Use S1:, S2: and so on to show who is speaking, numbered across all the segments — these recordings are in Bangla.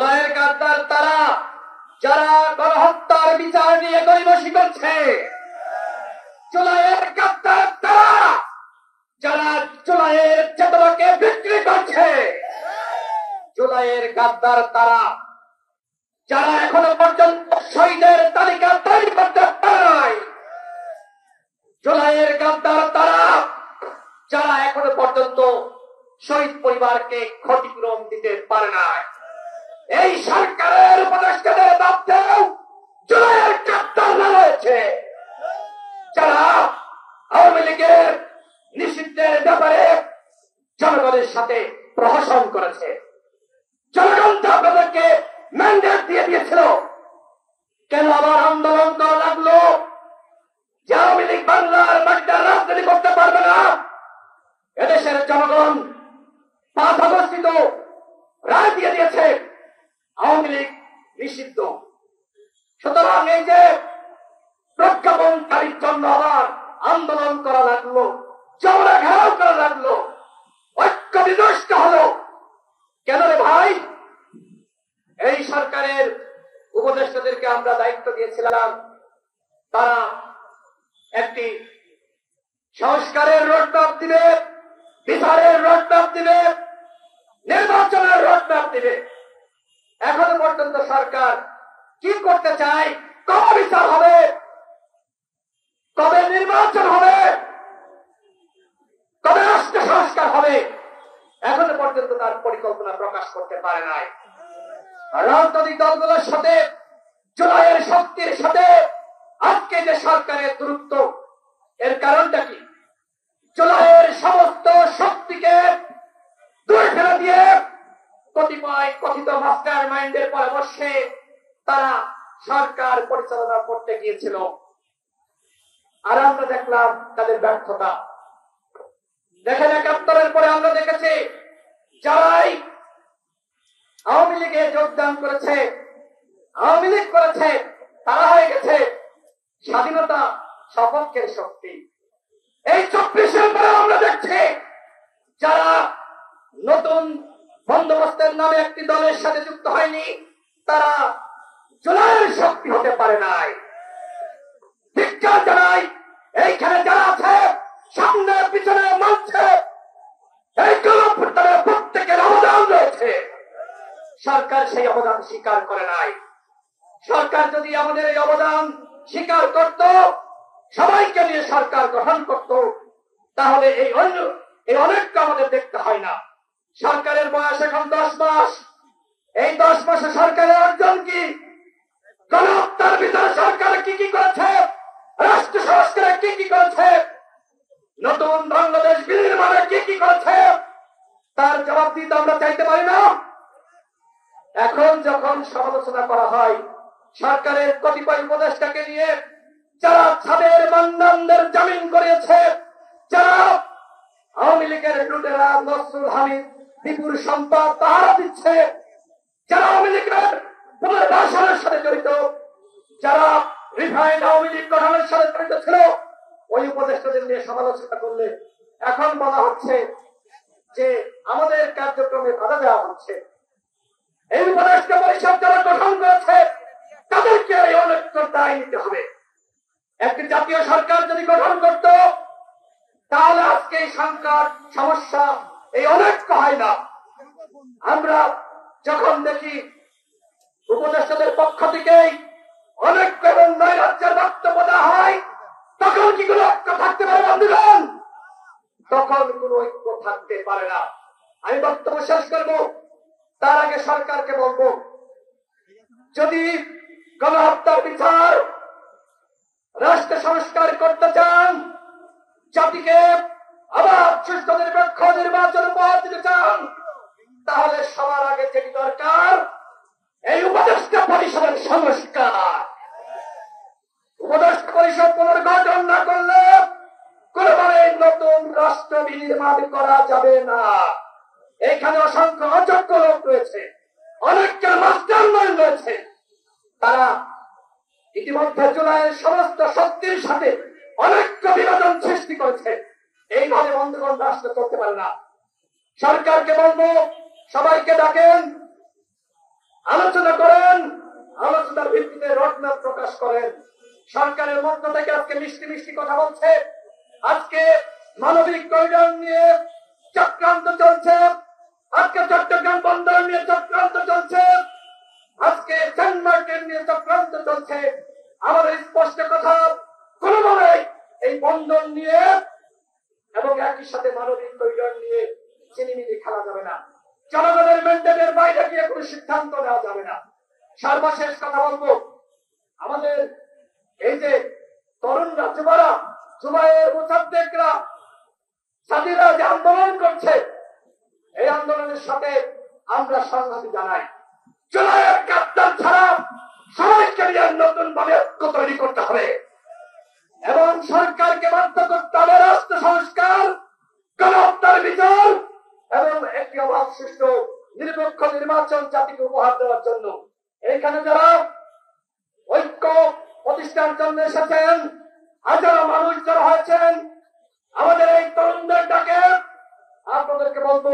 S1: জুলাইয়ের গাদ্দার তারা যারা গণহত্যার বিচার নিয়ে গরিমসি করছে, জুলাইয়ের গাদ্দার তারা যারা জুলাইয়ের চেতনাকে বিক্রি করছে, জুলাইয়ের গাদ্দার তারা যারা এখনো পর্যন্ত শহীদের তালিকা তৈরি করতে পারে নাই, জুলাইয়ের গাদ্দার তারা যারা এখনো পর্যন্ত শহীদ পরিবারকে ক্ষতিপূরণ দিতে পারে নাই। এই সরকারের উপদেষ্টাদের মধ্যেও জুলাইয়ের গাদ্দাররা রয়েছে, যারা আওয়ামী লীগের নিষিদ্ধের ব্যাপারে জনগণের সাথে প্রহসন করেছে। জনগণ তো আপনাদেরকে ম্যান্ডেট দিয়ে দিয়েছিল, কেন আবার আন্দোলন করা লাগলো? যে আওয়ামী লীগ বাংলার মাটিতে রাজনীতি করতে পারবে না। এদেশের জনগণ 5 আগস্ট রায় দিয়ে দিয়েছে আওয়ামী লীগ নিষিদ্ধ। সুতরাং এই যে প্রজ্ঞাপনকারীর জন্য আবার আন্দোলন করা লাগলো, চওড়া ঘেরাও করা লাগলো, ঐক্য বিনষ্ট হলো কেন রে ভাই? এই সরকারের উপদেষ্টাদেরকে আমরা দায়িত্ব দিয়েছিলাম, তারা একটি সংস্কারের রোডম্যাপ দিবে, বিচারের রোডম্যাপ দিবে, নির্বাচনের রোডম্যাপ দিবে। এখনো পর্যন্ত সরকার কি করতে চায়? কবে বিচার হবে, কবে নির্বাচন হবে, কবে রাষ্ট্র সংস্কার হবে, এখনো পর্যন্ত তার পরিকল্পনা প্রকাশ করতে পারে নাই। রাজনৈতিক দলগুলোর সাথে জুলাইয়ের শক্তির সাথে আজকে যে সরকারের দূরত্ব, এর কারণটা কি? জুলাইয়ের সমস্ত শক্তিকে দূরে ফেলে দিয়ে কতিপয় কথিত মাস্টার মাইন্ডের পরামর্শে তারা সরকার পরিচালনা করতে গিয়েছিল, আর আমরা দেখলাম তাদের ব্যর্থতা। দেখেন 71-এর পরে আমরা দেখেছি যারাই আওয়ামী লীগে যোগদান করেছে, আওয়ামী লীগ করেছে, তারা হয়ে গেছে স্বাধীনতা সপক্ষের শক্তি। এই 24-এর পরে আমরা দেখছি যারা নতুন বন্দোবস্তের নামে একটি দলের সাথে যুক্ত হয়নি, তারা জুলাইয়ের শক্তি হতে পারে নাই। ধিক্কার জানাই এইখানে যারা আছে, সামনে পিছনে মঞ্চে, এই গণঅভ্যুত্থানের প্রত্যেকের অবদান রয়েছে। সরকার সেই অবদান স্বীকার করে নাই। সরকার যদি আমাদের এই অবদান স্বীকার করত, সবাইকে নিয়ে সরকার গঠন করত, তাহলে এই অনেকটা আমাদের দেখতে হয় না। সরকারের বয়স এখন 10 মাস। এই 10 মাসে সরকারের অর্জন কি? গণহত্যার ভিতরে সরকার কি কি করেছে, রাষ্ট্র সংস্কারে কি কি করেছে, নতুন বাংলাদেশ বিনির্মাণে কি কি করেছে, তার জবাব দিতে আমরা চাইতে পারি না। এখন যখন সমালোচনা করা হয় সরকারের কতিপয় উপদেষ্টাকে নিয়ে, যারা ছাদের মান্নানদের জামিন করিয়েছে, যারা আওয়ামী লীগের লুটেরা নসরুল হামিদ বিপুল সম্পদ পাহারা দিচ্ছে, যারা আওয়ামী লীগের পুনর্বাসনের সাথে জড়িত, যারা রিফাইন্ড আওয়ামী লীগ গঠনের সাথে জড়িত ছিল, ওই উপদেষ্টাদের নিয়ে সমালোচনা করলে এখন বলা হচ্ছে যে আমাদের কার্যক্রমে বাধা দেওয়া হচ্ছে। এই উপদেষ্টা পরিষদ যারা গঠন করেছে তাদেরকে এই অনেক দায় নিতে হবে। একটি জাতীয় সরকার যদি গঠন করত, তাহলে আজকে এই সংকট সমস্যা এই অনেক হয় না। আমরা যখন দেখি উপদেষ্টাদের পক্ষ থেকে অনেক এবং নৈরাজ্যের বক্তব্য দেওয়া হয়, তখন কি কোনো ঐক্য থাকতে পারে বন্ধুগণ? তখন কোন ঐক্য থাকতে পারে না। আমি বক্তব্য শেষ করব, তার আগে সরকারকে বলবো, যদি গণহত্যার বিচার, রাষ্ট্র সংস্কার করতে চান, জাতিকে আবার সুষ্ঠু নিরপেক্ষ নির্বাচন উপহার দিতে চান, তাহলে সবার আগে যেটি দরকার এই উপদেষ্টা পরিষদের সংস্কার। উপদেষ্টা পরিষদ পুনর্গঠন না করলে কোনোভাবে নতুন রাষ্ট্র বিনির্মাণ করা যাবে না। এখানে অসংখ্য অযোগ্য লোক রয়েছে, অনেকের মাস্টার মাইন্ড রয়েছে, তারা ইতিমধ্যে জুলাইয়ের সমস্ত শক্তির সাথে অনেক বিভাজন সৃষ্টি করেছে। এইভাবে বন্ধুগণ রাষ্ট্র চলতে পারে না। সরকারকে বলবো, সবাইকে ডাকেন, আলোচনা করেন, আলোচনার ভিত্তিতে রোডম্যাপ প্রকাশ করেন। সরকারের মধ্য থেকে আজকে মিষ্টি মিষ্টি কথা বলছে, আজকে মানবিক করিডোর নিয়ে চক্রান্ত চলছে, আজকে চট্টগ্রাম বন্দর নিয়ে চক্রান্ত চলছে, আজকে সেন্ট মার্টিন নিয়ে চক্রান্ত চলছে। আমাদের স্পষ্ট কথা, কোনোভাবে এই বন্দর নিয়ে এবং একই সাথে মানবিক করিডোর নিয়ে চিনিমিনি খেলা যাবে না। জনগণের ম্যান্ডেটের বাইরে গিয়ে কোনো সিদ্ধান্ত নেওয়া যাবে না। সর্বশেষ কথা বলবো, আমাদের এই যে তরুণরা, যুবরা, যুবায়ের মুসাদ্দেকরা, সাথীরা যে আন্দোলন করছে, এই আন্দোলনের সাথে আমরা সংহতি জানাই। জুলাইয়ের কাপ্তান ছাড়া সবাইকে নিয়ে নতুন ভাবে ঐক্য তৈরি করতে হবে এবং সরকারকে বাধ্য করতে হবে রাষ্ট্র সংস্কার, গণহত্যার বিচার এবং একটি অবাধ সুষ্ঠু নিরপেক্ষ নির্বাচন জাতিকে উপহার দেওয়ার জন্য। এখানে যারা ঐক্য প্রতিষ্ঠার জন্য এসেছেন, হাজারো মানুষ যারা হয়েছেন, আমাদের এই তরুণদের ডাকে আপনাদেরকে বলবো,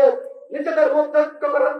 S1: নিজেদের মধ্যে ঐক্য করেন,